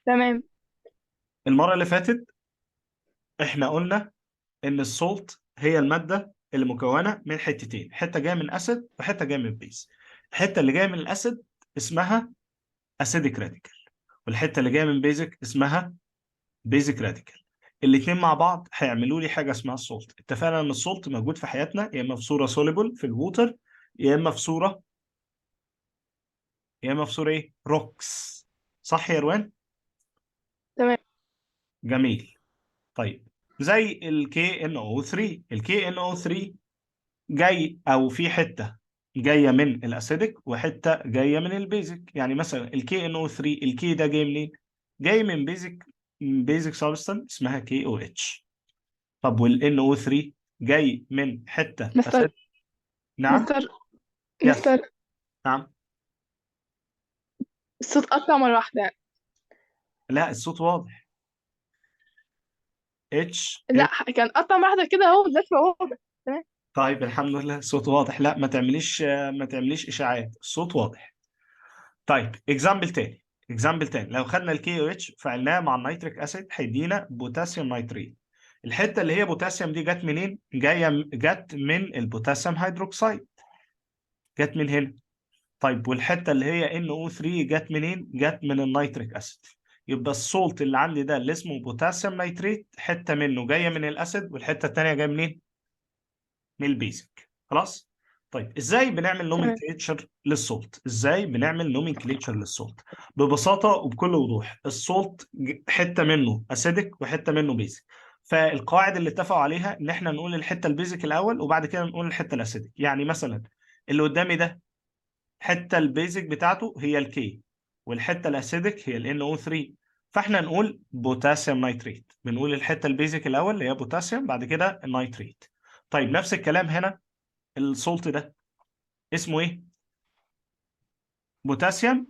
تمام. المره اللي فاتت احنا قلنا ان السولت هي الماده اللي مكونه من حتتين، حته جايه من اسيد وحته جايه من بيز. الحته اللي جايه من الاسيد اسمها اسيديك راديكال، والحته اللي جايه من بيزك اسمها بيزك راديكال. الاثنين مع بعض هيعملوا لي حاجه اسمها السولت. اتفقنا ان السولت موجود في حياتنا يا اما في صوره سوليبل في الووتر، يا اما في صوره ايه، روكس. صح يا روان؟ تمام. جميل. طيب، زي ال KNO3. ال KNO3 جاي او في حته جايه من الاسيدك وحته جايه من البيزك. يعني مثلا ال KNO3، الكي ده جاي منين؟ جاي من بيزك سبستانس اسمها KOH. طب وال NO3 جاي من حته مستر اسيدك. نعم. مستر يس. مستر نعم. الصوت قطع مرة واحدة يعني. لا، الصوت واضح. اتش. لا، كان قطع مرة واحدة كده اهو دلوقتي بقى واضح. تمام. طيب الحمد لله الصوت واضح. لا، ما تعمليش اشاعات، الصوت واضح. طيب، اكزامبل تاني لو خدنا الكي او اتش فعلناه مع النيتريك اسيد هيدينا بوتاسيوم نيتريت. الحته اللي هي بوتاسيوم دي جت منين؟ جت من البوتاسيوم هيدروكسيد، جت من هنا. طيب والحته اللي هي NO3 جت منين؟ جت من النيتريك اسيد. يبقى السولت اللي عندي ده اللي اسمه بوتاسيوم نيتريت حته منه جايه من الاسيد والحته الثانيه جايه منين؟ من البيزك. خلاص. طيب ازاي بنعمل تمام. نومنكليتشر للسولت؟ ببساطه وبكل وضوح، السولت حته منه اسيدك وحته منه بيزك. فالقواعد اللي اتفقوا عليها ان احنا نقول الحته البيزك الاول وبعد كده نقول الحته الاسيدك. يعني مثلا اللي قدامي ده، الحته البيزك بتاعته هي الكي، والحته الاسيدك هي ال NO3. فاحنا نقول بوتاسيوم نيتريت، بنقول الحته البيزك الاول اللي هي بوتاسيوم بعد كده النيتريت. طيب نفس الكلام هنا، السولت ده اسمه ايه؟ بوتاسيوم.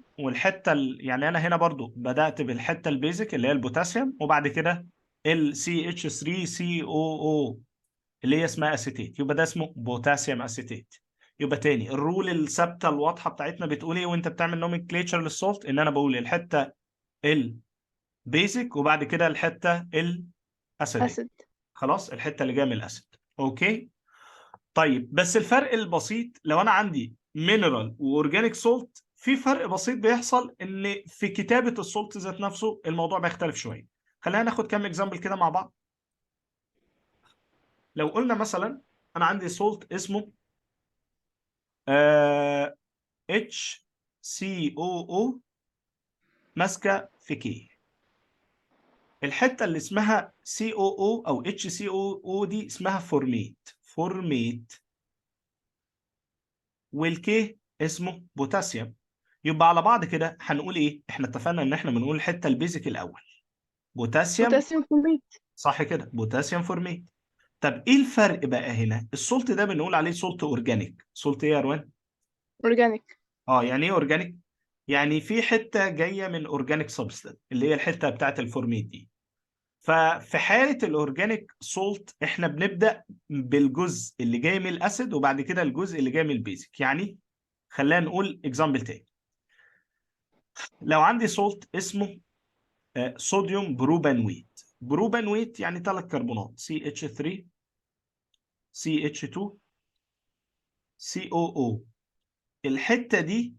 يعني انا هنا برضو بدأت بالحته البيزك اللي هي البوتاسيوم وبعد كده ال CH3COO اللي هي اسمها اسيتيت، يبقى ده اسمه بوتاسيوم اسيتيت. يبقى تاني الرول الثابته الواضحه بتاعتنا بتقول ايه وانت بتعمل نومنكليتشر للسولت؟ ان انا بقول الحته البيزك وبعد كده الحته الاسيديك. اسد. خلاص، الحته اللي جايه من الاسيد. اوكي. طيب بس الفرق البسيط لو انا عندي مينرال واورجانيك سولت، في فرق بسيط بيحصل ان في كتابه السولت ذات نفسه الموضوع بيختلف شويه. خلينا ناخد كام اكزامبل كده مع بعض. لو قلنا مثلا انا عندي سولت اسمه اتش سي او او ماسكه في كي. الحته اللي اسمها سي او او اتش سي او او دي اسمها فورميت. والكي اسمه بوتاسيوم. يبقى على بعض كده هنقول ايه؟ احنا اتفقنا ان احنا بنقول الحته البيزك الاول بوتاسيوم. بوتاسيوم كلوريد. صح كده، بوتاسيوم فورميت. طب ايه الفرق بقى هنا؟ السولت ده بنقول عليه سولت اورجانيك. سولت ايه يا روان؟ اورجانيك. يعني ايه اورجانيك؟ يعني في حته جايه من اورجانيك سبستانس اللي هي الحته بتاعت الفورميت دي. ففي حاله الاورجانيك سولت احنا بنبدا بالجزء اللي جاي من الاسيد وبعد كده الجزء اللي جاي من البيزك. يعني خلينا نقول اكزامبل تاني. لو عندي سولت اسمه صوديوم بروبانويت. بروبانويت يعني ثلاث كربونات CH3 CH2 COO. الحته دي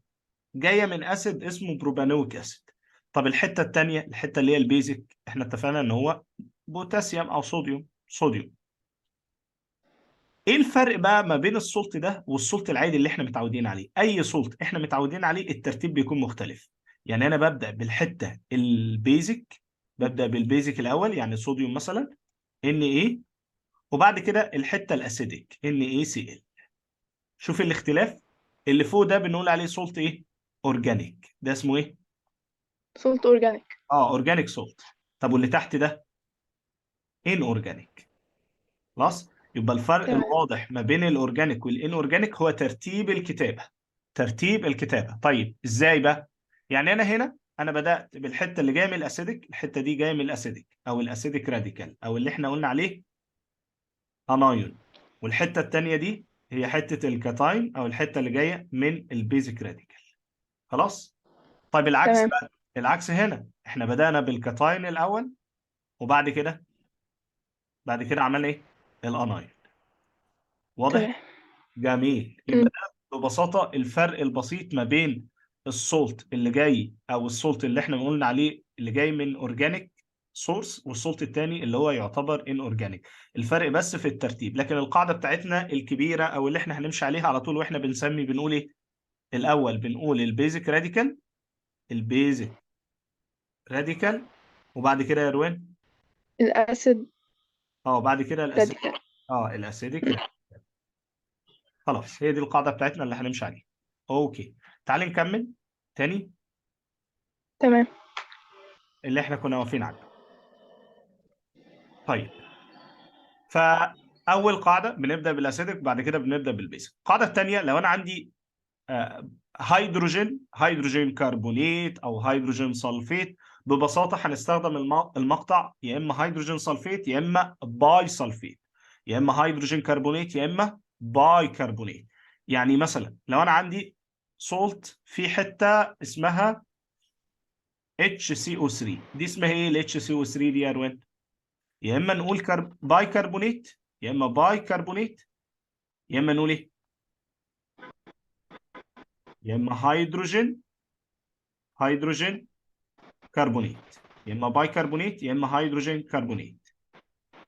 جايه من اسيد اسمه بروبانويك اسيد. طب الحته الثانيه، الحته اللي هي البيزك، احنا اتفقنا ان هو بوتاسيوم او صوديوم. ايه الفرق بقى ما بين السولت ده والسولت العادي اللي احنا متعودين عليه؟ اي سولت احنا متعودين عليه الترتيب بيكون مختلف. يعني انا ببدا بالحته البيزك، ببدا بالبيزك الاول يعني صوديوم مثلا Na، وبعد كده الحته الاسيديك NaCl. شوف الاختلاف. اللي فوق ده بنقول عليه سولت ايه؟ اورجانيك. ده اسمه ايه؟ سولت اورجانيك. اورجانيك سولت. طب واللي تحت ده ان اورجانيك. خلاص. يبقى الفرق تمام. الواضح ما بين الاورجانيك والان اورجانيك هو ترتيب الكتابه. ترتيب الكتابه. طيب ازاي بقى؟ يعني انا هنا انا بدات بالحته اللي جايه من الاسيديك، الحته دي جايه من الاسيديك او الاسيديك راديكال او اللي احنا قلنا عليه انايون. والحته الثانيه دي هي حته الكاتاين او الحته اللي جايه من البيزك راديكال. خلاص. طيب العكس تمام. بقى، العكس هنا، احنا بدأنا بالكاتاين الاول، وبعد كده عملنا ايه؟ الاناين. واضح؟ تمام. جميل. أمم. يبقى ده ببساطة الفرق البسيط ما بين السولت اللي جاي، او السولت اللي احنا قلنا عليه اللي جاي من اورجانيك سورس، والسولت التاني اللي هو يعتبر ان اورجانيك. الفرق بس في الترتيب، لكن القاعدة بتاعتنا الكبيرة او اللي احنا هنمشي عليها على طول، واحنا بنقول ايه؟ الاول بنقول البيزك راديكال، البيزك راديكال، وبعد كده يا روان، الأسيد اه بعد كده راديكال. الاسيديك راديكال. خلاص، هي دي القاعدة بتاعتنا اللي هنمشي عليها. اوكي، تعالي نكمل تاني تمام. اللي احنا كنا واقفين عنه. طيب، فاول قاعده بنبدا بالاسيدك، بعد كده بنبدا بالبيزك. القاعده الثانيه، لو انا عندي هيدروجين كربونيت او هيدروجين سلفيت، ببساطه هنستخدم المقطع يا اما هيدروجين سلفيت يا اما باي سلفيت، يا اما هيدروجين كربونيت يا اما باي كربونيت. يعني مثلا لو انا عندي سولت في حته اسمها HCO3، دي اسمها ايه ال HCO3 دي يا روان؟ يا اما نقول باي كربونيت، يا اما باي كربونيت، يا اما نقول ايه؟ يا اما هيدروجين كربونيت، يا اما باي كربونيت يا اما هيدروجين كربونيت.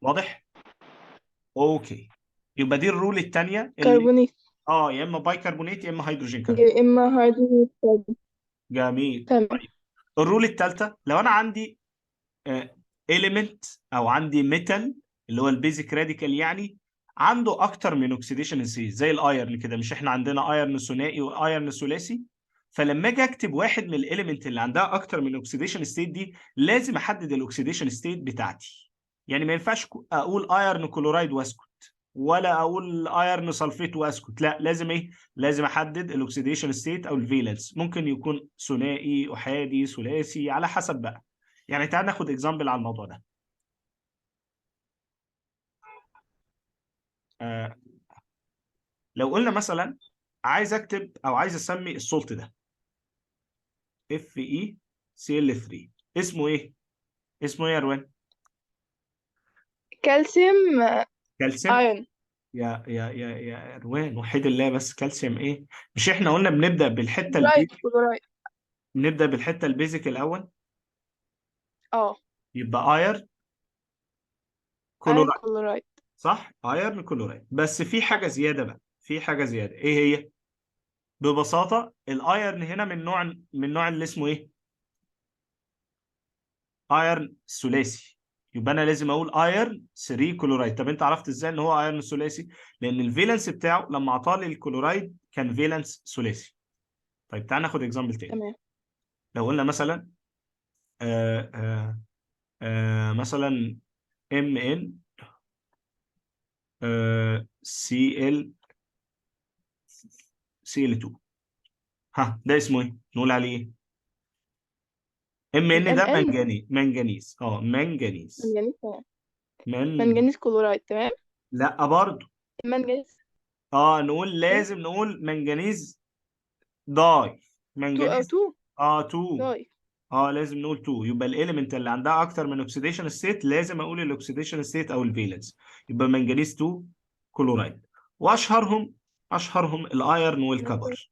واضح؟ اوكي. يبقى دي الرول الثانيه اللي كربونيت. يا اما باي كربونيت يا اما هيدروجين كربونيت. يا إما هيدروجين كربون. جميل. تمام. طيب، الرول الثالثه، لو انا عندي اليمنت او عندي ميتال اللي هو البيزك راديكال، يعني عنده اكتر من اوكسيديشن ستيت زي الايرن كده، مش احنا عندنا ايرن ثنائي وايرن ثلاثي؟ فلما اجي اكتب واحد من الاليمنت اللي عندها اكتر من اوكسيديشن ستيت دي، لازم احدد الاوكسيديشن ستيت بتاعتي. يعني ما ينفعش اقول ايرن كلورايد واسكت، ولا اقول ايرن سلفيت واسكت، لا، لازم ايه؟ لازم احدد الاوكسيديشن ستيت او الفالنس. ممكن يكون ثنائي، احادي، ثلاثي، على حسب بقى. يعني تعال ناخد اكزامبل على الموضوع ده. آه لو قلنا مثلا عايز اكتب او عايز اسمي السولت ده FeCl3، اسمه ايه؟ اسمه ايه يا روان؟ كالسيوم كالسيوم. ايون. يا روان، وحيد الله، بس كالسيوم ايه؟ مش احنا قلنا كلورايد كلورايد. بنبدا بالحته البيزك الاول؟ اه. يبقى اير ايون كلورايد. كلورايد. صح، ايرن كلورايد. بس في حاجه زياده بقى، في حاجه زياده، ايه هي؟ ببساطه الايرن هنا من نوع اللي اسمه ايه؟ ايرن ثلاثي. يبقى انا لازم اقول ايرن 3 كلورايد. طب انت عرفت ازاي ان هو ايرن ثلاثي؟ لان الفالنس بتاعه لما اعطاه الكلورايد كان فالنس ثلاثي. طيب تعال ناخد اكزامبل تاني. تمام. لو قلنا مثلا آه آه مثلا MN CL CL2، ها ده اسمه ايه؟ نقول عليه ايه؟ MN الام ده ان. منجنيز، منجنيز. منجنيز. تمام. من منجنيز كلورايد. تمام. لا برضه. منجنيز. نقول، ايه. لازم نقول منجنيز داي. 2 او منجنيز 2 2. داي. لازم نقول 2. يبقى الاليمنت اللي عندها اكتر من اوكسيديشن ستيت لازم اقول الاكسيديشن ستيت او الفالنس. يبقى منجنيز 2 كلورايد. واشهرهم الايرن والكبر.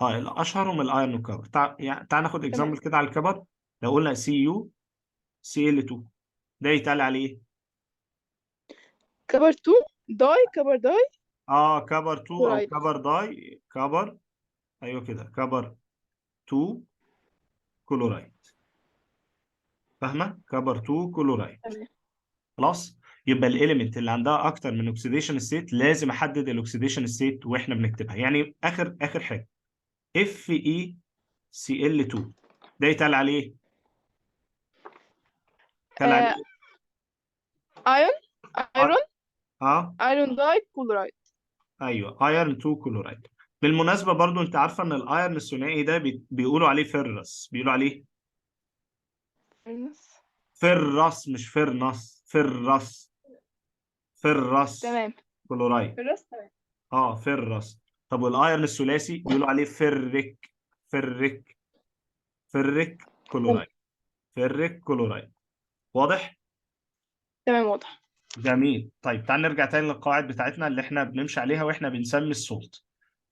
اشهرهم الايرن والكبر. تعال ناخد تمام. اكزامبل كده على الكبر. لو قلنا CuCl2، ده يتقال عليه كبر 2 داي. كبر داي كبر 2 او كلورايد. كبر داي كبر. ايوه كده، كبر 2 كلورايد. فاهمه؟ كبر 2 كلورايد. تمام. خلاص. يبقى الاليمنت اللي عندها اكتر من اوكسيديشن ستيت لازم احدد الاكسيديشن ستيت واحنا بنكتبها. يعني اخر حاجه FeCl2، ده يتقال عليه، يتقال آه عليه ايون. اه, ايرون. آه. ايرون داي كلورايد. ايوه، ايرن 2 كلورايد. بالمناسبه برضو انت عارفه ان الايرن الثنائي ده بيقولوا عليه فيرس، بيقولوا عليه فرس، مش فرنس، فرس تمام. كلورايد. الرأس. تمام. فرس. طب والايرن الثلاثي بيقولوا عليه فرك، فرك كلورايد. فيريك كلورايد. واضح؟ تمام واضح. جميل. طيب تعال نرجع تاني للقواعد بتاعتنا اللي احنا بنمشي عليها واحنا بنسمي السولت.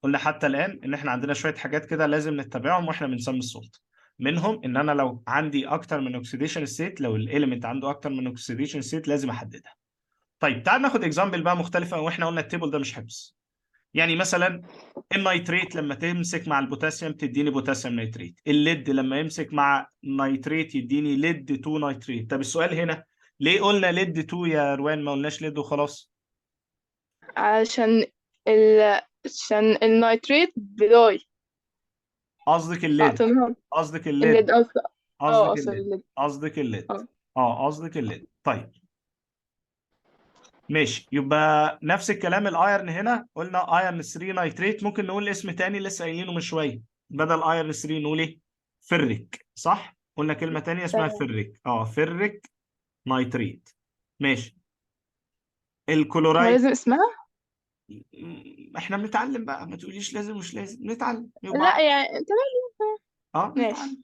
قلنا حتى الآن إن احنا عندنا شوية حاجات كده لازم نتبعهم واحنا بنسمي السولت. منهم إن أنا لو عندي أكتر من أكسيديشن ستيت، لو الإيليمنت عنده أكتر من أكسيديشن ستيت لازم أحددها. طيب تعال ناخد اكزامبل بقى مختلفة، واحنا قلنا التيبل ده مش حفظ. يعني مثلا النيتريت لما تمسك مع البوتاسيوم تديني بوتاسيوم نيتريت، الليد لما يمسك مع نيتريت يديني ليد 2 نيتريت. طب السؤال هنا ليه قلنا ليد 2 يا روان، ما قلناش ليد وخلاص؟ عشان عشان النيتريت بداي قصدك الليد، فاعطيناها قصدك الليد الليد، أصلا. اه قصدك أصلا الليد، الليد. قصدك الليد. اه قصدك الليد. طيب ماشي، يبقى نفس الكلام. الايرن هنا قلنا ايرن 3 نيتريت، ممكن نقول اسم تاني لسه قايلينه من شويه بدل ايرن 3 نقول ايه؟ فريك. صح، قلنا كلمه تانيه اسمها تمام. فريك. فريك نيتريت. ماشي. هو الكلورايد. لازم اسمها؟ احنا بنتعلم بقى، ما تقوليش لازم مش لازم، نتعلم لا يبقى. يعني تمام. ماشي. نتعلم.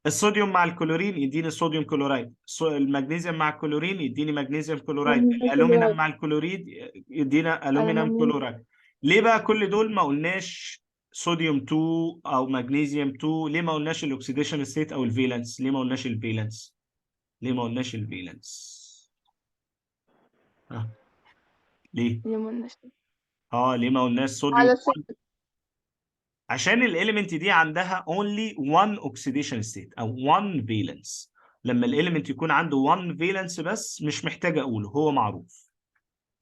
الصوديوم مع الكلورين يديني صوديوم كلورايد، المغنيسيوم مع الكلورين يديني مغنيسيوم كلورايد، الالومنيوم كلورايد. مع الكلوريد يدينا الومنيوم ألمنيوم. كلورايد. ليه بقى كل دول ما قلناش صوديوم 2 او مغنيسيوم 2؟ ليه ما قلناش الاكسيديشن ستيت او الفالنس؟ ليه ما قلناش الفالنس؟ ليه ما قلناش الفالنس؟ ها، ليه؟ ليمون. ليه ما قلناش صوديوم؟ على سن. عشان الاليمنت دي عندها only one oxidation state او one valence. لما الاليمنت يكون عنده one valence بس مش محتاج اقوله، هو معروف.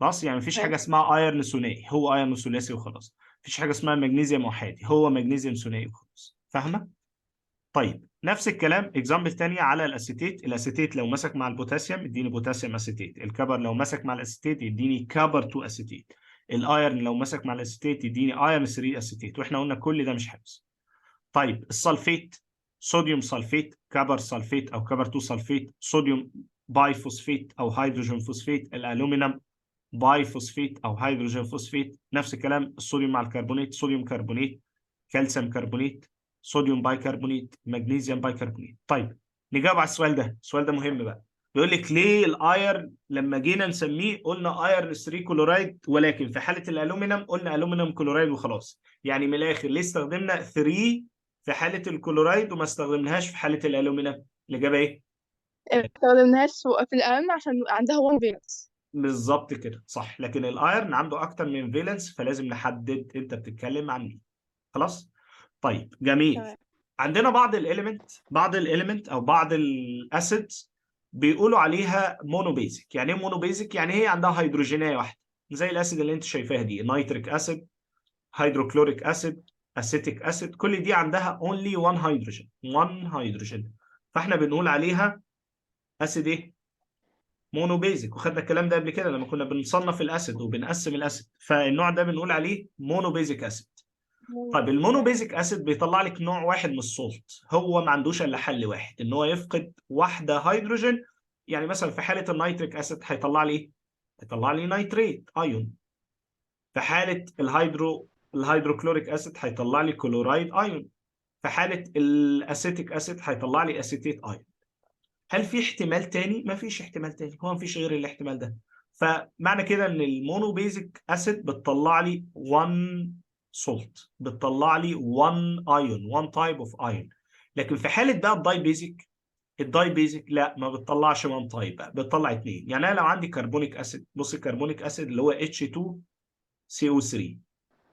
خلاص، يعني مفيش حاجه ماشي. اسمها ايرن ثنائي، هو ايرن ثلاثي وخلاص. مفيش حاجه اسمها مغنيسيوم احادي، هو مغنيسيوم ثنائي وخلاص. فاهمه؟ طيب نفس الكلام اكزامبل تانية على الاسيتيت. الاسيتيت لو مسك مع البوتاسيوم يديني بوتاسيوم اسيتيت، الكبر لو مسك مع الاسيتيت يديني كبر 2 اسيتيت، الايرن لو مسك مع الاسيتيت يديني ايرن 3 اسيتيت، واحنا قلنا كل ده مش حفظ. طيب السلفيت، صوديوم سلفيت، كبر سلفيت او كبر 2 سلفيت، صوديوم باي فوسفيت او هيدروجين فوسفيت، الالومنيوم باي فوسفيت او هيدروجين فوسفيت. نفس الكلام الصوديوم مع الكربونات، صوديوم كربونات، كالسيوم كربونات، صوديوم بايكربونات، مغنيسيوم بايكربونات. طيب نجاوب على السؤال ده، السؤال ده مهم بقى. بيقول لك ليه الايرن لما جينا نسميه قلنا ايرن 3 كلورايد، ولكن في حاله الالومنيوم قلنا الومنيوم كلورايد وخلاص. يعني من الاخر ليه استخدمنا 3 في حاله الكلورايد وما استخدمناهاش في حاله الالومنيوم؟ الاجابه ايه؟ ما استخدمناهاش في الألم عشان عندها 1 فينس. بالظبط كده صح، لكن الايرن عنده اكتر من فالنس فلازم نحدد انت بتتكلم عن مين. خلاص. طيب جميل. تمام. عندنا بعض الاليمنت او بعض الاسيدز بيقولوا عليها مونو بيزك. يعني ايه مونو بيزك؟ يعني هي عندها هيدروجينيه واحده، زي الاسيد اللي انت شايفاها دي، نيتريك اسيد، هيدروكلوريك اسيد، اسيتيك اسيد، كل دي عندها اونلي 1 هيدروجين، 1 هيدروجين. فاحنا بنقول عليها اسيد ايه؟ مونو بيزك. وخدنا الكلام ده قبل كده لما كنا بنصنف الاسيد وبنقسم الاسيد، فالنوع ده بنقول عليه مونو بيزك اسيد. طيب المونو بيزك اسيد بيطلع لك نوع واحد من السولت، هو ما عندوش الا حل واحد، ان هو يفقد واحده هيدروجين. يعني مثلا في حاله النيتريك اسيد هيطلع لي ايه؟ هيطلع لي نيتريت ايون. في حاله الهيدروكلوريك اسيد هيطلع لي كلورايد ايون. في حاله الاسيتيك اسيد هيطلع لي اسيتيت ايون. هل في احتمال تاني؟ ما فيش احتمال تاني، هو ما فيش غير الاحتمال ده. فمعنى كده ان المونو بيزك اسيد بتطلع لي 1 سولت، بتطلع لي 1 ايون، 1 تايب اوف ايون. لكن في حاله بقى الداي بيزك لا، ما بتطلعش 1 تايب بقى، بتطلع اثنين. يعني انا لو عندي كربونيك اسيد، بص الكربونيك اسيد اللي هو H2CO3،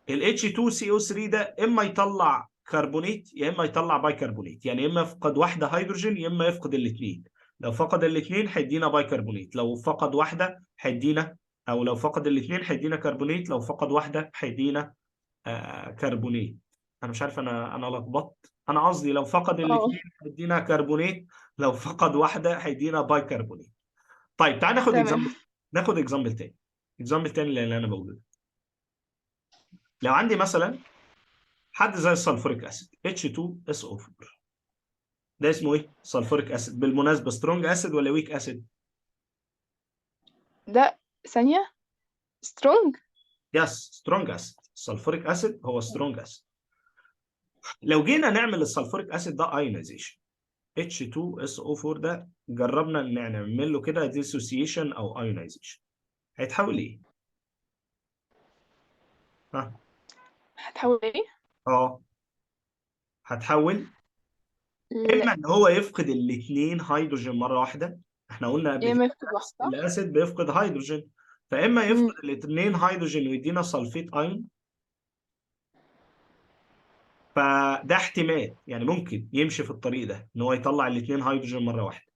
ال H2CO3 ده اما يطلع كربونيت يا اما يطلع بايكربونيت، يعني اما يفقد واحده هيدروجين يا اما يفقد الاثنين. لو فقد الاثنين هيدينا بايكربونيت، لو فقد واحده هيدينا، او لو فقد الاثنين هيدينا كربونيت، لو فقد واحده هيدينا كربونيت. انا مش عارف، انا لخبطت. انا قصدي لو فقد اه الاثنين هيدينا كربونيت، لو فقد واحده هيدينا بايكربونيت. طيب تعال ناخد تمام. اكزامبل، تاني. اكزامبل تاني اللي انا بقوله. لو عندي مثلا حد زي السلفوريك اسيد H2SO4، ده اسمه ايه؟ سلفوريك اسيد. بالمناسبه سترونج اسيد ولا ويك اسيد؟ ده ثانية. سترونج. يس سترونج اسيد. السلفوريك اسيد هو سترونج اسيد. لو جينا نعمل السلفوريك اسيد ده ايونيزيشن، H2SO4 ده جربنا ان نعمل له كده dissociation او ionization، هيتحول ايه؟ ها؟ هتحول ايه؟ اه هتحول لا، اما ان هو يفقد الاثنين هيدروجين مره واحده، احنا قلنا قبل يا كده اما يفقد واحد صح؟ الاسيد بيفقد هيدروجين، فاما امم يفقد الاثنين هيدروجين ويدينا سلفيت ايون، فده احتمال يعني ممكن يمشي في الطريق ده ان هو يطلع الاثنين هيدروجين مره واحده،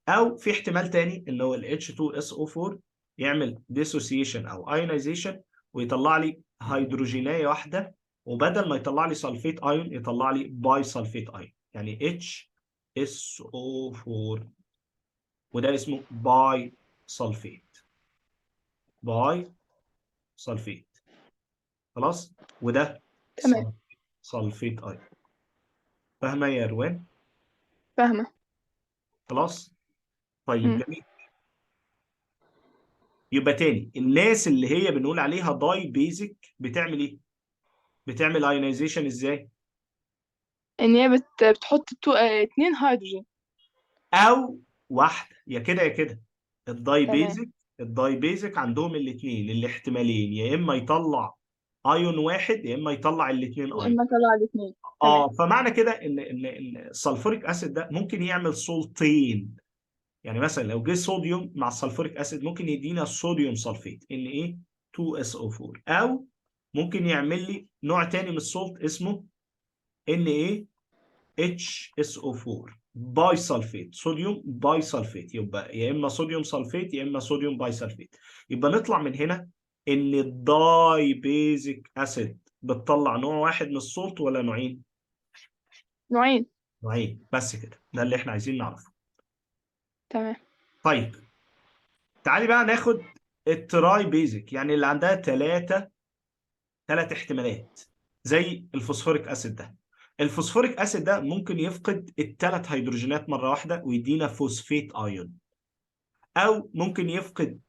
او في احتمال تاني ان هو ال H2SO4 يعمل dissociation او ionization ويطلع لي هيدروجينيه واحده، وبدل ما يطلع لي سلفيت ايون يطلع لي باي سلفيت ايون، يعني HSO4، وده اسمه باي سلفيت، باي سلفيت. خلاص، وده تمام. سلفيت ايون. فاهمه يا روان؟ فاهمة. خلاص. طيب امم جميل. يبقى تاني الناس اللي هي بنقول عليها داي بيزك بتعمل ايه؟ بتعمل ايونيزيشن ازاي؟ ان هي بتحط اتنين هيدروجين. او واحده، يا كده يا كده. الداي تمام. بيزك، الداي بيزك عندهم الاثنين الاحتمالين، يا اما يطلع ايون واحد يا اما يطلع الاثنين يا ايون. اما طلع الاتنين. تمام. اه فمعنى كده ان السلفوريك اسيد ده ممكن يعمل صولتين، يعني مثلا لو جه صوديوم مع السلفوريك اسيد ممكن يدينا صوديوم سلفيت Na2SO4، او ممكن يعمل لي نوع تاني من السولت اسمه NaHSO4 باي سلفيت، صوديوم باي سلفيت، يبقى يا اما صوديوم سلفيت يا اما صوديوم باي سلفيت. يبقى نطلع من هنا ان الداي بيزك اسيد بتطلع نوع واحد من السولت ولا نوعين؟ نوعين. نوعين بس كده، ده اللي احنا عايزين نعرفه. تمام. طيب تعالي بقى ناخد التراي بيزك، يعني اللي عندها ثلاث احتمالات، زي الفوسفوريك اسيد ده. الفوسفوريك اسيد ده ممكن يفقد الثلاث هيدروجينات مره واحده ويدينا فوسفيت ايون، او ممكن يفقد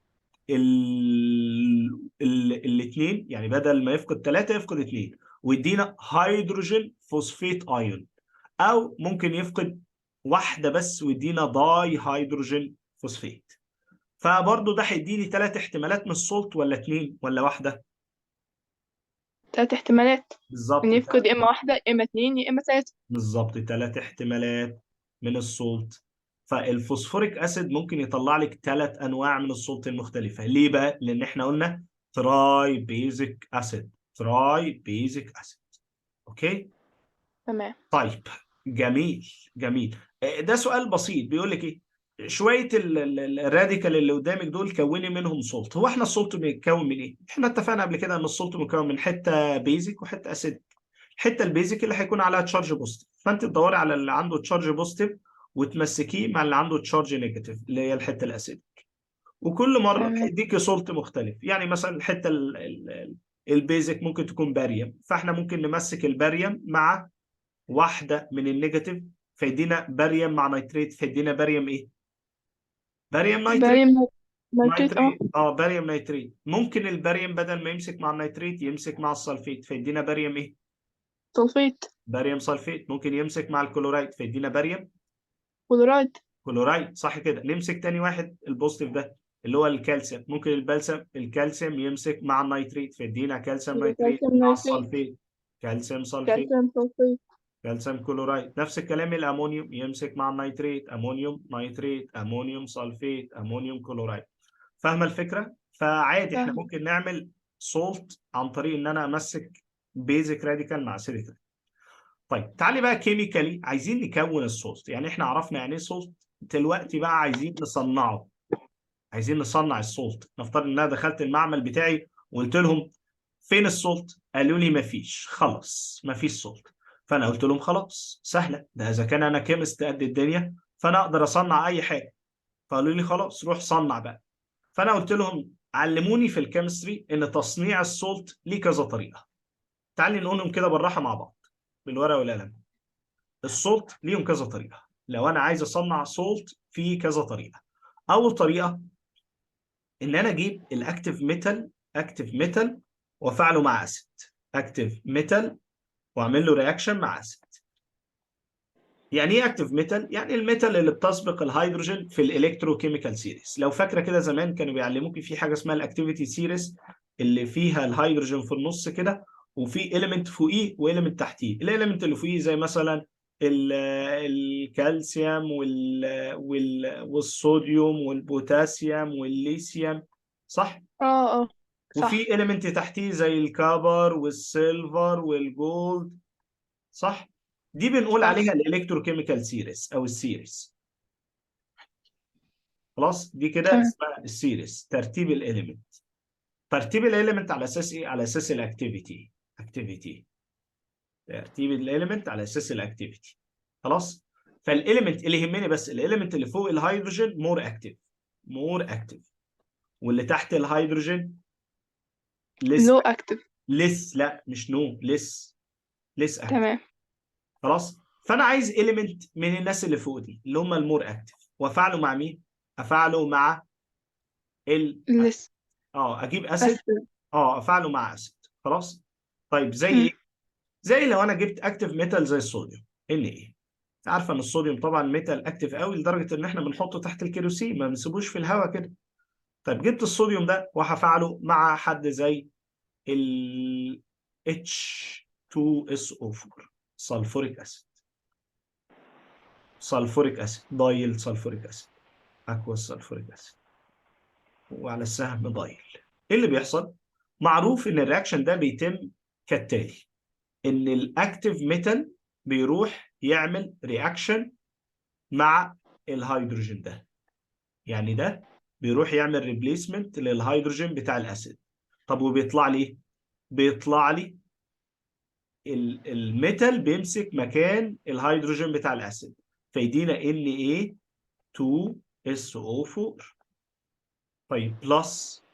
الاثنين، يعني بدل ما يفقد ثلاثه يفقد اثنين ويدينا هيدروجين فوسفيت ايون، او ممكن يفقد واحده بس ويدينا داي هيدروجين فوسفيت. فبرضه ده هيديني ثلاث احتمالات من السولت ولا اثنين ولا واحده؟ تلات احتمالات. ان بالظبط يفقد يا اما واحدة يا اما اتنين يا اما تلاتة. بالظبط ثلاث احتمالات من السولت. فالفوسفوريك اسيد ممكن يطلع لك ثلاث انواع من السولت المختلفه. ليه بقى؟ لان احنا قلنا تراي بيزك اسيد، تراي بيزك اسيد. اوكي. تمام. طيب جميل جميل. ده سؤال بسيط بيقول لك ايه، شويه الراديكال اللي قدامك دول كوني منهم سولت. هو احنا السولت بيتكون من ايه؟ احنا اتفقنا قبل كده ان السولت مكون من حته بيزك وحته اسيد. الحته البيزك اللي هيكون عليها تشارج بوزيتيف، فانت تدوري على اللي عنده تشارج بوزيتيف وتمسكيه مع اللي عنده تشارج نيجاتيف اللي هي الحته الاسيد، وكل مره تمام. هيديكي سولت مختلف. يعني مثلا الحته البيزك ممكن تكون باريوم، فاحنا ممكن نمسك الباريوم مع واحده من النيجاتيف فيدينا باريوم مع نيتريت فيدينا باريوم ايه؟ باريوم نيتريت. باريوم نيتريت. اه. نيتريت باريوم نيتريت. ممكن الباريوم بدل ما يمسك مع النيتريت يمسك مع السلفيت فيدينا باريوم ايه؟ سلفيت. باريوم سلفيت. ممكن يمسك مع الكلورايد فيدينا باريوم كلورايد. كلورايد. صح كده. نمسك تاني واحد البوزيتيف ده اللي هو الكالسيوم، ممكن الكالسيوم يمسك مع النيتريت فيدينا كالسيوم نيتريت. كالسيوم مع نيتريت. السلفيت كالسيوم سلفيت كالسيوم سلفيت. كالسيوم كلورايد. نفس الكلام الامونيوم يمسك مع النيتريت امونيوم نيتريت امونيوم سلفيت امونيوم كلورايد. فاهمه الفكره؟ فعادي احنا فاهم. ممكن نعمل سولت عن طريق ان انا امسك بيزك راديكال مع سيليكون. طيب تعالي بقى كيميكالي عايزين نكون السولت، يعني احنا عرفنا يعني ايه سولت، دلوقتي بقى عايزين نصنعه. عايزين نصنع السولت. نفترض ان انا دخلت المعمل بتاعي وقلت لهم فين السولت؟ قالوا لي مفيش، خلاص مفيش سولت. فانا قلت لهم خلاص سهله، ده اذا كان انا كيمست قد الدنيا فانا اقدر اصنع اي حاجه. فقالوا لي خلاص روح صنع بقى. فانا قلت لهم علموني في الكيمستري ان تصنيع السولت ليه كذا طريقه. تعالي نقولهم كده بالراحه مع بعض بالورقه والقلم. السولت ليهم كذا طريقه. لو انا عايز اصنع سولت في كذا طريقه. اول طريقه ان انا اجيب الاكتيف ميتال، اكتيف ميتال وافعله مع اسيد، اكتيف ميتال واعمل له رياكشن مع اسيد. يعني ايه اكتف ميتال؟ يعني الميتال اللي بتسبق الهيدروجين في الالكتروكيميكال سيريز. لو فاكره كده زمان كانوا بيعلموكي في حاجه اسمها الاكتيفيتي سيريز، اللي فيها الهيدروجين في النص كده، وفي اليمنت فوقيه واليمنت تحتيه. الاليمنت اللي فوقيه زي مثلا الكالسيوم والصوديوم والبوتاسيوم والليثيوم، صح؟ اه اه صح. وفي اليمنت تحتيه زي الكبر والسيلفر والجولد، صح؟ دي بنقول صح عليها الالكتروكيميكال سيريز او السيريز. خلاص، دي كده تمام. اسمها السيريز، ترتيب الاليمنت. ترتيب الاليمنت على اساس ايه؟ على اساس الاكتيفيتي. اكتيفيتي، ترتيب الاليمنت على اساس الاكتيفيتي. خلاص. فالاليمنت اللي يهمني بس الاليمنت اللي فوق الهيدروجين مور اكتيف، مور اكتيف. واللي تحت الهيدروجين ليس. لو اكتف. ليس، لا مش نو، ليس. ليس اكتيف. تمام. خلاص. فانا عايز اليمنت من الناس اللي فوق دي اللي هم المور اكتيف، وافعله مع مين؟ افعله مع ال لسه. اجيب اسيد. بس. افعله مع اسيد. خلاص. طيب زي ايه؟ زي لو انا جبت اكتيف ميتال زي الصوديوم، ان ايه؟ عارفه ان الصوديوم طبعا ميتال اكتيف قوي لدرجه ان احنا بنحطه تحت الكيروسين، ما بنسيبوش في الهواء كده. طيب جبت الصوديوم ده وهفعله مع حد زي ال H2SO4، سلفوريك اسيد. سلفوريك اسيد، دايل سلفوريك اسيد، اكوا سلفوريك اسيد، وعلى السهم دايل. ايه اللي بيحصل؟ معروف ان الرياكشن ده بيتم كالتالي: ان الاكتيف ميتال بيروح يعمل رياكشن مع الهيدروجين ده، يعني ده بيروح يعمل ريبليسمنت للهيدروجين بتاع الاسيد. طب وبيطلع لي ايه؟ بيطلع لي الميتال بيمسك مكان الهيدروجين بتاع الاسيد، فيدينا Na2SO4. طيب بلس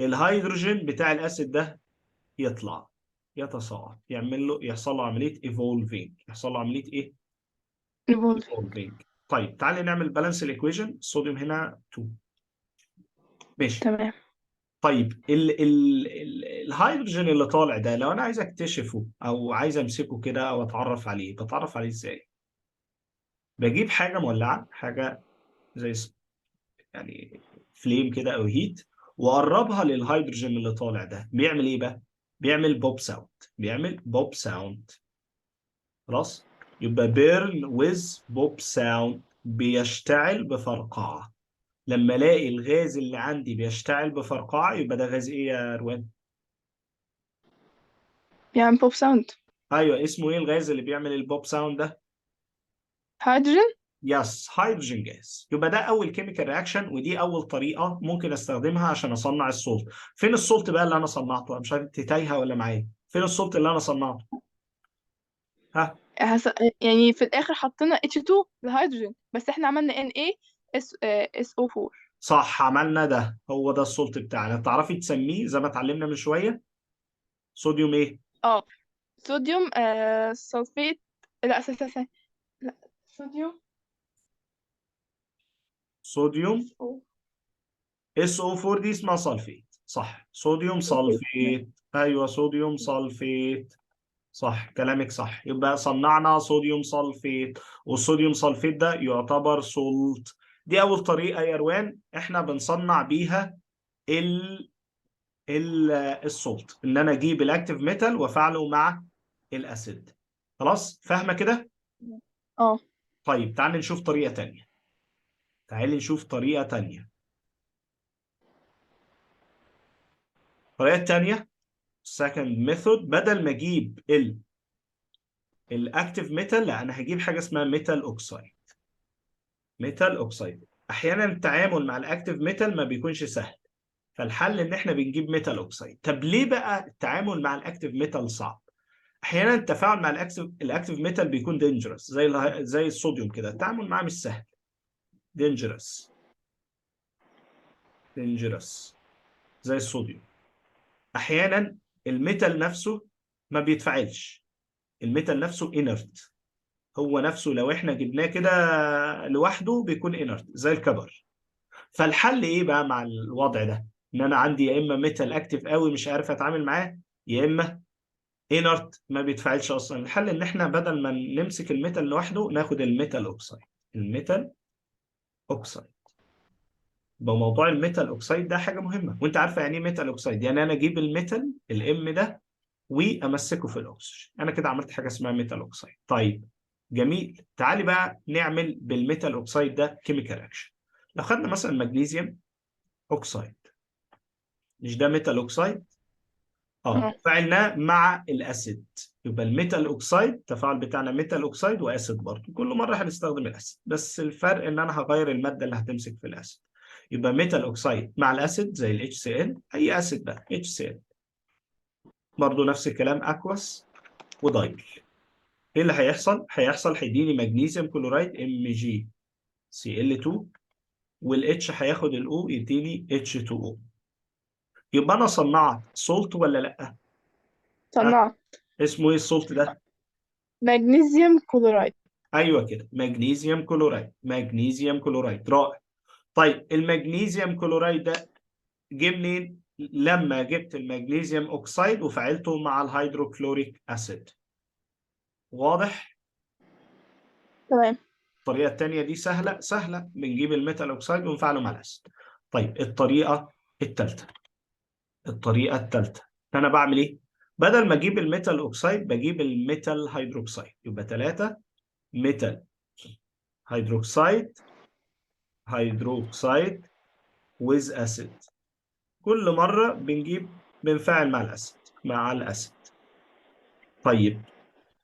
الهيدروجين بتاع الاسيد ده يطلع، يتصاعد، يحصل له عمليه ايفولفينج. يحصل له عمليه ايه؟ نيفولف. ايفولفينج. طيب تعالى نعمل بالانس الايكويشن. الصوديوم هنا 2. ماشي. تمام. طيب الهيدروجين اللي طالع ده لو انا عايز اكتشفه او عايز امسكه كده او اتعرف عليه، بتعرف عليه ازاي؟ بجيب حاجه مولعه، حاجه زي يعني فليم كده او هيت، واقربها للهيدروجين اللي طالع ده. بيعمل ايه بقى؟ بيعمل بوب ساوند. بيعمل بوب ساوند. خلاص. يبقى بيرن ويز بوب ساوند، بيشتعل بفرقعه. لما الاقي الغاز اللي عندي بيشتعل بفرقعه يبقى ده غاز ايه يا روان؟ بيعمل بوب ساوند. ايوه، اسمه ايه الغاز اللي بيعمل البوب ساوند ده؟ هيدروجين. يس، هيدروجين جاز. يبقى ده اول كيميكال رياكشن، ودي اول طريقه ممكن استخدمها عشان اصنع السولت. فين السولت بقى اللي انا صنعته؟ انا مش عارف انت تايهه ولا معايا. فين السولت اللي انا صنعته؟ ها؟ هس... يعني في الاخر حطينا H2 الهيدروجين، بس احنا عملنا Na SO4. صح، عملنا ده. هو ده السولت بتاعنا. تعرفي تسميه زي ما اتعلمنا من شويه؟ صوديوم ايه؟ اه صوديوم سلفيت. لا لا صوديوم. صوديوم SO. SO4، دي اسمها سلفيت. صح، صوديوم سلفيت. ايوه، صوديوم سلفيت. صح، كلامك صح. يبقى صنعنا صوديوم سلفيت، والصوديوم سلفيت ده يعتبر سولت. دي أول طريقة يا روان احنا بنصنع بيها ال السولت، ان انا اجيب الاكتيف ميتال وافعله مع الاسيد. خلاص، فاهمة كده؟ اه طيب تعال نشوف طريقة تانية. تعالي نشوف طريقة تانية. الطريقة التانية second method، بدل ما اجيب الاكتيف ميتال، لا انا هجيب حاجة اسمها ميتال اوكسايد. ميتال اوكسيد. احيانا التعامل مع الاكتيف ميتال ما بيكونش سهل، فالحل ان احنا بنجيب ميتال اوكسيد. طب ليه بقى التعامل مع الاكتيف ميتال صعب؟ احيانا التفاعل مع الاكتيف ميتال بيكون دينجرس، زي الصوديوم كده، التعامل معاه مش سهل. دينجرس. دينجرس زي الصوديوم. احيانا الميتال نفسه ما بيتفاعلش. الميتال نفسه انرت. هو نفسه لو احنا جبناه كده لوحده بيكون انرت زي الكبر. فالحل ايه بقى مع الوضع ده؟ ان انا عندي يا اما ميتال اكتف قوي مش عارف اتعامل معاه، يا اما انرت ما بيتفاعلش اصلا. الحل ان احنا بدل ما نمسك الميتال لوحده ناخد الميتال اوكسيد. الميتال اوكسيد. بموضوع الميتال اوكسيد ده حاجه مهمه، وانت عارفه يعني ايه ميتال اوكسيد؟ يعني انا اجيب الميتال الام ده وامسكه في الاكسجين، انا كده عملت حاجه اسمها ميتال اوكسيد. طيب جميل، تعالي بقى نعمل بالميتال اوكسيد ده كيميكال رياكشن. لو خدنا مثلا مغنيسيوم اوكسيد، مش ده ميتال اوكسيد؟ اه فعلناه مع الاسيد، يبقى الميتال اوكسيد التفاعل بتاعنا ميتال اوكسيد واسيد برضه، كل مره هنستخدم الاسيد، بس الفرق ان انا هغير الماده اللي هتمسك في الاسيد. يبقى ميتال اوكسيد مع الاسيد زي ال HCl، اي اسيد بقى HCl، برضه نفس الكلام اكوس ودايل. ايه اللي هيحصل؟ هيديني مغنيسيوم كلورايد MgCl2، والاتش هياخد الاو يديني H2O. يبقى انا صنعت سولت ولا لا؟ ها؟ صنعت اسمه ايه السولت ده؟ مغنيسيوم كلورايد. ايوه كده، مغنيسيوم كلورايد. مغنيسيوم كلورايد، رائع. طيب المغنيسيوم كلورايد ده جه منين؟ لما جبت المغنيسيوم اوكسيد وفعلته مع الهيدروكلوريك اسيد. واضح؟ تمام. الطريقه الثانيه دي سهله سهله، بنجيب الميتال اوكسيد ونفعله مع الاسيد. طيب الثالثه الطريقه الثالثه فانا بعمل ايه؟ بدل ما اجيب الميتال اوكسيد بجيب الميتال هيدروكسيد. يبقى 3 ميتال هيدروكسيد، هيدروكسيد ويز اسيد. كل مره بنفعل مع الاسيد. طيب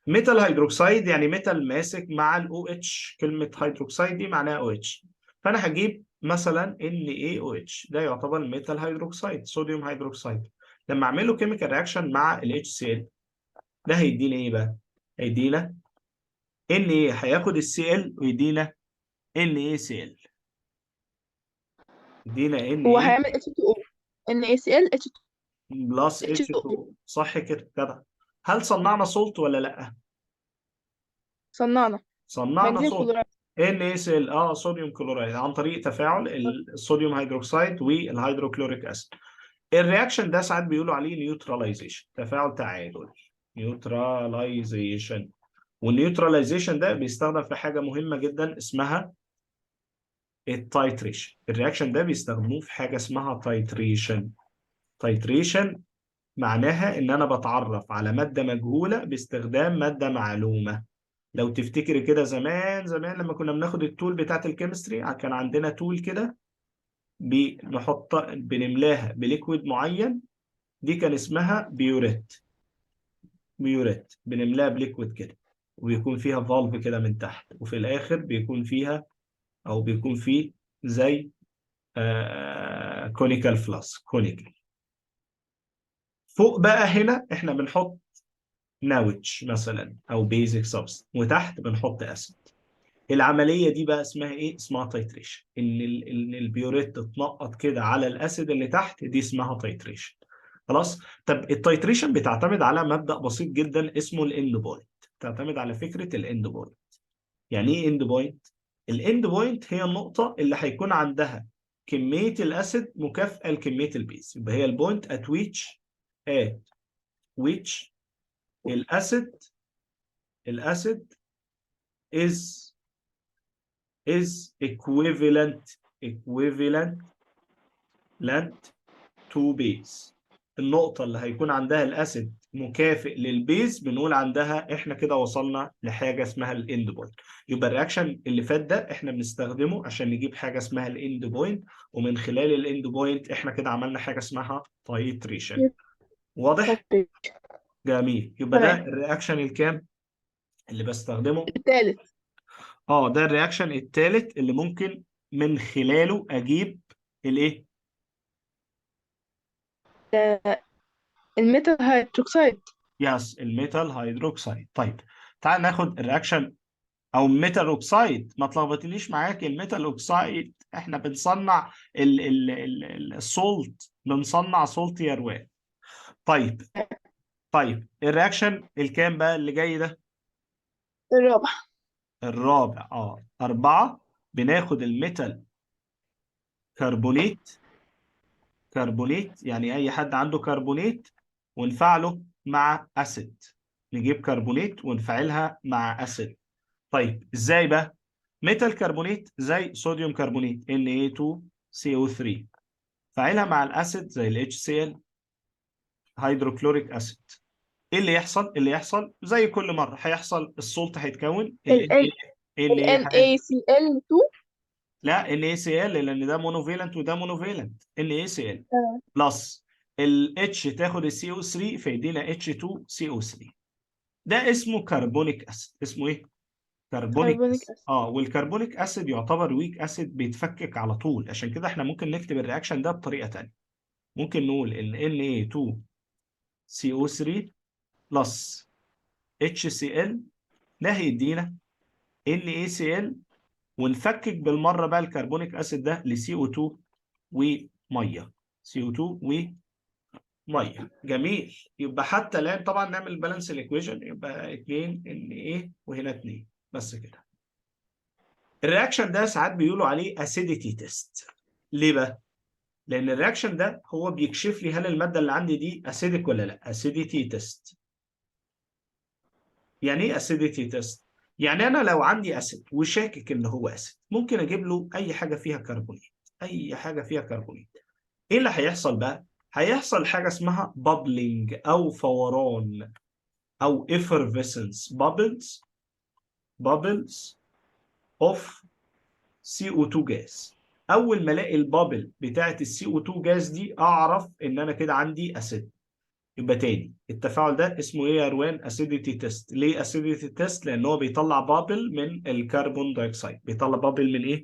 ميتال هيدروكسيد يعني ميتال ماسك مع الاو اتش، كلمه هيدروكسيد دي معناها او اتش. فانا هجيب مثلا NaOH، ده يعتبر ميتال هيدروكسيد، صوديوم هيدروكسيد. لما اعمله كيميكال رياكشن مع ال HCl، ده هيدينا ايه بقى؟ هيدينا هياخد الCl ويدينا NaCl. يدينا هو Na هيعمل H2O، NaCl بلس H2O. H2O، صح كده جدع. هل صنعنا سولت ولا لا؟ صنعنا صنعنا مغنيسيوم صوت كلورايد. NaCl، صوديوم كلورايد، عن طريق تفاعل الصوديوم هيدروكسيد والهيدروكلوريك اسيد. الرياكشن ده ساعات بيقولوا عليه نيوتراليزيشن، تفاعل تعادل. نيوتراليزيشن. والنيوتراليزيشن ده بيستخدم في حاجه مهمه جدا اسمها التايتريشن. الرياكشن ده بيستخدموه في حاجه اسمها تايتريشن. تايتريشن معناها ان انا بتعرف على ماده مجهوله باستخدام ماده معلومه. لو تفتكري كده زمان زمان لما كنا بناخد التول بتاعت الكيمستري، كان عندنا تول كده بنملاها بليكويد معين، دي كان اسمها بيوريت. بيوريت بنملاها بليكويد كده، وبيكون فيها فالف كده من تحت، وفي الاخر بيكون فيها او بيكون فيه زي كونيكال فلاس، كونيكال. فوق بقى هنا احنا بنحط ناوتش مثلا او بيزك سبستانس، وتحت بنحط اسيد. العمليه دي بقى اسمها ايه؟ اسمها تايتريشن. ان البيوريت تتنقط كده على الاسيد اللي تحت، دي اسمها تايتريشن. خلاص. طب التايتريشن بتعتمد على مبدأ بسيط جدا اسمه الاند بوينت. بتعتمد على فكره الاند بوينت. يعني ايه اند بوينت؟ الاند بوينت هي النقطه اللي هيكون عندها كميه الاسيد مكافئه لكميه البيز. يبقى هي البوينت at which الاسيد is equivalent to base. النقطة اللي هيكون عندها الأسيد مكافئ للبيز بنقول عندها إحنا كده وصلنا لحاجة اسمها الإند بوينت. يبقى الرياكشن اللي فات ده إحنا بنستخدمه عشان نجيب حاجة اسمها الإند بوينت، ومن خلال الإند بوينت إحنا كده عملنا حاجة اسمها تايتريشن. واضح؟ جميل. يبقى ده تمام. الرياكشن الكام اللي بستخدمه؟ الثالث ده الرياكشن الثالث اللي ممكن من خلاله أجيب الإيه؟ الميتال هيدروكسيد. يس، الميتال هيدروكسيد. طيب تعال ناخد الرياكشن او ميتال اوكسيد. ما تلخبطنيش معاك، الميتال اوكسيد احنا بنصنع السولت، بنصنع سولت يا روان. طيب. الرياكشن الكام بقى اللي جاي ده؟ الرابع. الرابع. 4. بناخد الميتال كربونيت. يعني اي حد عنده كربونيت ونفعله مع اسيد، نجيب كربونات ونفعلها مع اسيد. طيب ازاي بقى؟ ميتال كربونات زي صوديوم كربونات Na2CO3، فعلها مع الاسيد زي ال HCl هيدروكلوريك اسيد. ايه اللي يحصل؟ اللي يحصل زي كل مره هيحصل السولت هيتكون ال ال NaCl2. لا NaCl، لان ده مونوفيلنت وده مونوفيلنت. NaCl تمام. بلس ال H تاخد ال CO3 فيدينا H2CO3. ده اسمه كربونيك اسيد. اسمه ايه؟ كربونيك كربونيك اسيد. أسيد. والكربونيك اسيد يعتبر ويك اسيد، بيتفكك على طول. عشان كده احنا ممكن نكتب الرياكشن ده بطريقه تانيه. ممكن نقول ان Na2CO3 بلس HCl ده هيدينا NaCl، ونفكك بالمره بقى الكربونيك اسيد ده ل CO2 وميه. CO2 وميه. جميل. يبقى حتى الان طبعا نعمل بالانس الايكويشن، يبقى 2 Na وهنا 2 بس كده. الرياكشن ده ساعات بيقولوا عليه اسيديتي تيست. ليه بقى؟ لان الرياكشن ده هو بيكشف لي هل الماده اللي عندي دي اسيديك ولا لا. اسيديتي تيست. يعني ايه اسيديتي تيست؟ يعني انا لو عندي اسيد وشاكك ان هو اسيد، ممكن اجيب له اي حاجه فيها كربونات. اي حاجه فيها كربونات. ايه اللي هيحصل بقى؟ هيحصل حاجه اسمها بابلينج او فوران او effervescence bubbles of CO2 جاز. اول ما الاقي البابل بتاعه ال CO2 جاز دي اعرف ان انا كده عندي اسيد. يبقى تاني التفاعل ده اسمه ايه يا روان؟ اسيديتي تيست. ليه اسيديتي تيست؟ لان هو بيطلع بابل من الكربون دايوكسيد. بيطلع بابل من ايه؟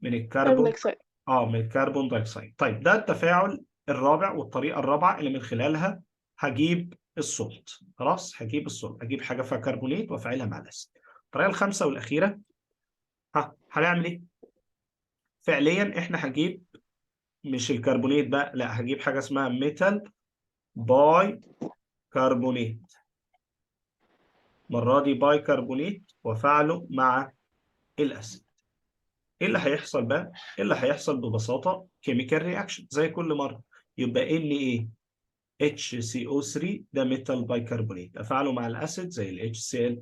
من كربون الكربون. دايوكسيد. من الكربون دايوكسيد. طيب ده التفاعل الرابع والطريقه الرابعه اللي من خلالها هجيب السولت. خلاص هجيب السولت، هجيب حاجه فيها كربونات وافعلها مع الاسيد. الطريقه الخامسه والاخيره، هنعمل ايه؟ فعليا احنا هجيب مش الكربونات بقى، لا هجيب حاجه اسمها ميتال باي كربونات. المره دي باي كربونات وافعله مع الاسيد. ايه اللي هيحصل بقى؟ ايه اللي هيحصل؟ ببساطه كيميكال رياكشن زي كل مره. يبقى NaHCO3 ده ميتال باي كربونات، افعله مع الاسيد زي ال HCl.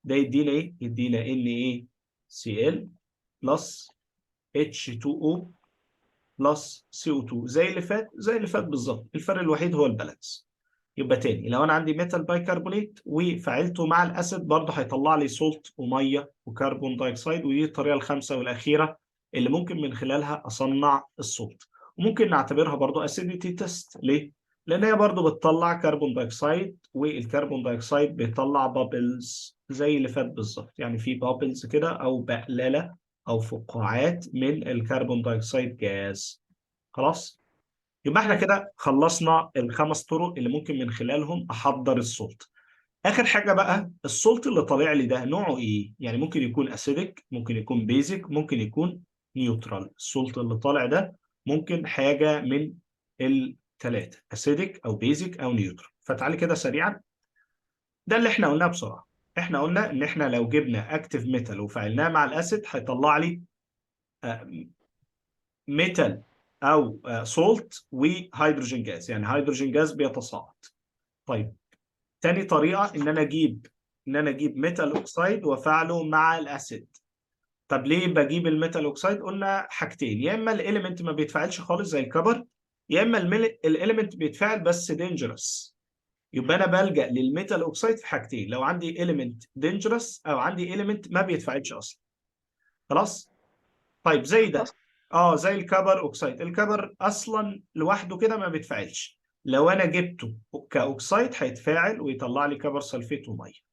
ده يدينا ايه؟ يدينا NaCl بلس H2O بلس CO2 زي اللي فات. زي اللي فات بالظبط، الفرق الوحيد هو البالانس. يبقى تاني لو انا عندي ميتال بايكربونات وفعلته مع الاسيد، برضه هيطلع لي سولت وميه وكربون دايوكسيد. ودي الطريقه الخامسه والاخيره اللي ممكن من خلالها اصنع السولت. وممكن نعتبرها برضه اسيديتي تيست. ليه؟ لان هي برضه بتطلع كربون دايوكسيد، والكربون دايوكسيد بيطلع بابلز زي اللي فات بالظبط. يعني في بابلز كده او بقلله او فقاعات من الكربون دايوكسيد جاز. خلاص. يبقى احنا كده خلصنا الخمس طرق اللي ممكن من خلالهم احضر السولت. اخر حاجه بقى، السولت اللي طالع لي ده نوعه ايه؟ يعني ممكن يكون اسيدك، ممكن يكون بيزك، ممكن يكون نيوترال. السولت اللي طالع ده ممكن حاجه من الثلاثه، اسيدك او بيزك او نيوترال. فتعالي كده سريعا، ده اللي احنا قلناه بسرعه. احنا قلنا ان احنا لو جبنا اكتيف ميتال وفعلناه مع الاسيد هيطلع لي ميتال او سولت وهيدروجين جاز، يعني هيدروجين جاز بيتصاعد. طيب تاني طريقه ان انا اجيب ميتال اوكسيد وافعله مع الاسيد. طب ليه بجيب الميتال اوكسيد؟ قلنا حاجتين، يا اما الاليمنت ما بيتفاعلش خالص زي الكبر، يا اما الاليمنت بيتفاعل بس دينجرس. يبقى انا بلجأ للميتال اوكسيد في حاجتين، لو عندي اليمنت دينجرس او عندي اليمنت ما بيتفاعلش اصلا. خلاص. طيب زي ده. خلاص. زي الكبر اوكسيد. الكبر اصلا لوحده كده ما بيتفاعلش، لو انا جبته كاوكسيد هيتفاعل ويطلع لي كبر سلفيت وميه.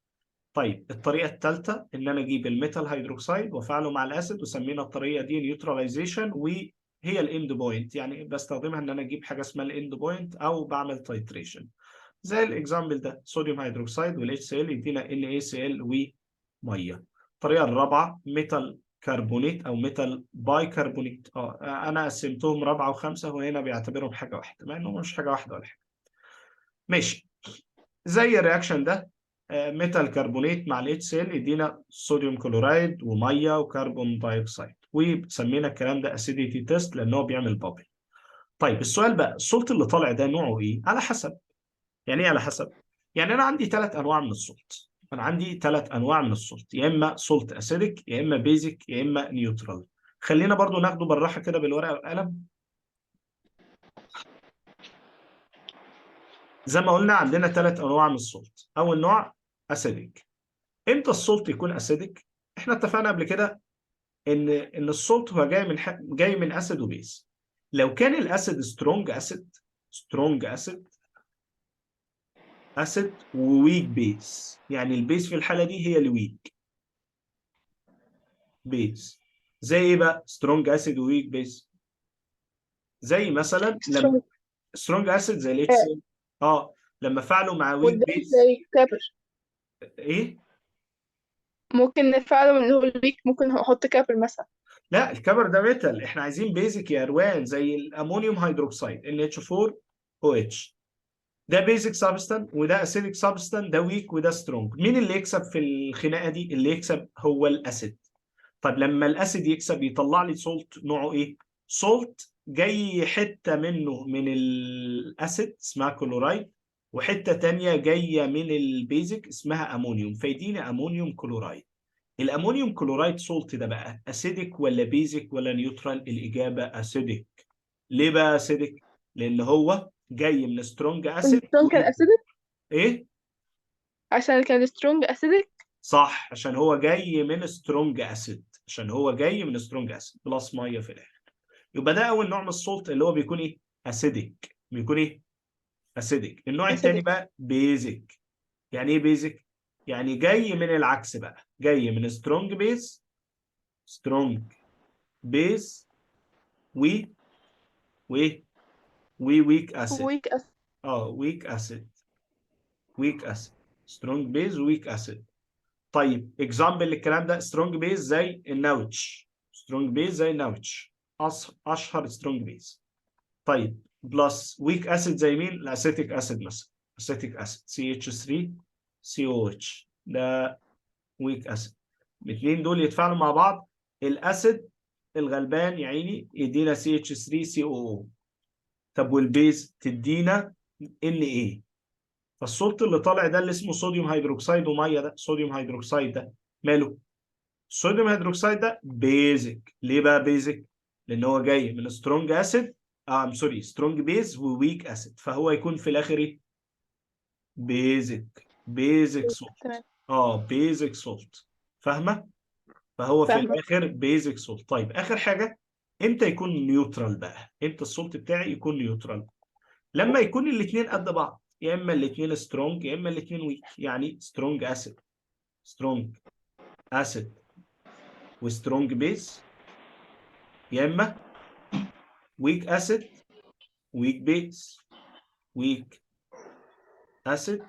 طيب الطريقه الثالثه ان انا اجيب الميتال هيدروكسيد وافعله مع الاسيد، وسمينا الطريقه دي نيوتراليزيشن، وهي الاند بوينت. يعني بستخدمها ان انا اجيب حاجه اسمها الاند بوينت او بعمل تايتريشن. زي الاكزامبل ده صوديوم هيدروكسيد والاتش سي ال يدينا NaCl وميه. الطريقه الرابعه ميتال كربونيت او ميتال باي كربونيت. انا قسمتهم رابعه وخمسه، وهنا بيعتبرهم حاجه واحده مع انهم مش حاجه واحده ولا حاجه. ماشي. زي الرياكشن ده ميتال كربونيت مع الاتش سي ال يدينا صوديوم كلورايد وميه وكربون دايوكسيد، وسمينا الكلام ده اسيديتي تيست لان هو بيعمل بابل. طيب السؤال بقى، السولت اللي طالع ده نوعه ايه؟ على حسب. يعني ايه على حسب؟ يعني انا عندي 3 انواع من السولت. انا عندي 3 انواع من السولت، يا اما سولت اسيدك، يا اما بيزك، يا اما نيوترال. خلينا برضو ناخده بالراحه كده بالورقه والقلم. زي ما قلنا عندنا 3 انواع من السولت. اول نوع اسيدك. امتى السولت يكون اسيدك؟ احنا اتفقنا قبل كده ان السولت هو جاي من اسيد وبيز. لو كان الاسيد سترونج اسيد، سترونج اسيد وويك بيز، يعني البيز في الحاله دي هي الويك بيز. زي ايه بقى سترونج اسيد وويك بيز؟ زي مثلا لما سترونج. سترونج اسيد زي الاتش سي. اه لما فعلوا مع ويك والبيز بيز. زي كابر. ايه؟ ممكن نفعله من اللي هو الويك، ممكن نحط كابر مثلا. لا الكبر ده ميتال، احنا عايزين بيزك يا اروان، زي الامونيوم هيدروكسيد NH4OH. ده بيزك سابستان وده اسيدك سابستان، ده ويك وده سترونج. مين اللي يكسب في الخناقه دي؟ اللي يكسب هو الاسيد. طيب لما الاسيد يكسب يطلع لي سولت نوعه ايه؟ سولت جاي حته منه من الاسيد اسمها كلورايد، وحته تانية جايه من البيزك اسمها امونيوم، فيدينا امونيوم كلورايد. الامونيوم كلورايد سولت ده بقى اسيدك ولا بيزك ولا نيوترال؟ الاجابه اسيدك. ليه بقى اسيدك؟ لان هو جاي من سترونج اسيد السترونج كان اسيدك. ايه؟ عشان كان سترونج اسيدك. صح، عشان هو جاي من سترونج اسيد، عشان هو جاي من سترونج اسيد بلس ميه في الاخر. يبقى ده اول نوع من السولت اللي هو بيكون ايه؟ اسيدك. بيكون ايه؟ اسيدك. النوع الثاني اسيدك. بقى بيزك. يعني ايه بيزك؟ يعني جاي من العكس بقى، جاي من سترونج بيز، سترونج بيز و وايه وويك اسيد. ويك اسيد. اه ويك اسيد، ويك اسيد. سترونج بيز ويك اسيد. طيب اكزامبل للكلام ده، سترونج بيز زي الناوتش. سترونج بيز زي الناوتش، اشهر سترونج بيز. طيب بلس ويك اسيد زي مين؟ الاسيتيك اسيد مثلا. اسيتيك اسيد CH3COH ده ويك اسيد. الاثنين دول يتفاعلوا مع بعض، الاسيد الغلبان يا عيني يدينا CH3COO. طب والبيز تدينا Na. فالصوت اللي طالع ده اللي اسمه صوديوم هيدروكسيد وميه، ده صوديوم هيدروكسيد ده ماله؟ الصوديوم هيدروكسيد ده بيزك. ليه بقى بيزك؟ لان هو جاي من سترونج اسيد، سوري سترونج بيز وويك اسيد، فهو يكون في الاخر ايه؟ بيزك تمام. سولت. اه بيزك سولت. فاهمه؟ فهو في فاهمة. الاخر بيزك سولت. طيب اخر حاجه، امتى يكون نيوترال بقى؟ امتى السولت بتاعي يكون نيوترال؟ لما يكون الاثنين قد بعض، يا اما الاثنين سترونج يا اما الاثنين ويك. يعني سترونج اسيد، سترونج اسيد وسترونج بيز، يا اما ويك اسيد ويك بيز، ويك اسيد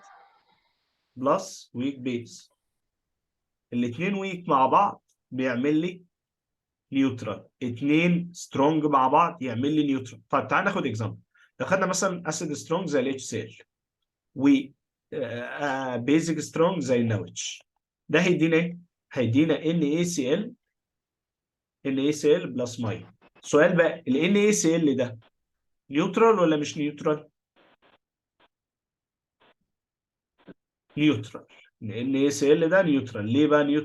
بلس ويك بيز. الاثنين ويك مع بعض بيعمل لي نيوترال، اثنين سترونج مع بعض يعمل لي نيوترال. طيب تعال ناخد اكزامبل. لو خدنا مثلا اسيد سترونج زي الاتش سي ال و بيزك سترونج زي النوتش، ده هيدينا ايه؟ هيدينا NaCl، NaCl بلس ميه. السؤال بقى ال NaCl ده نيوترال ولا مش نيوترال؟ نيوترال. ال NaCl ده نيوترال. ليه بقى نيوترال؟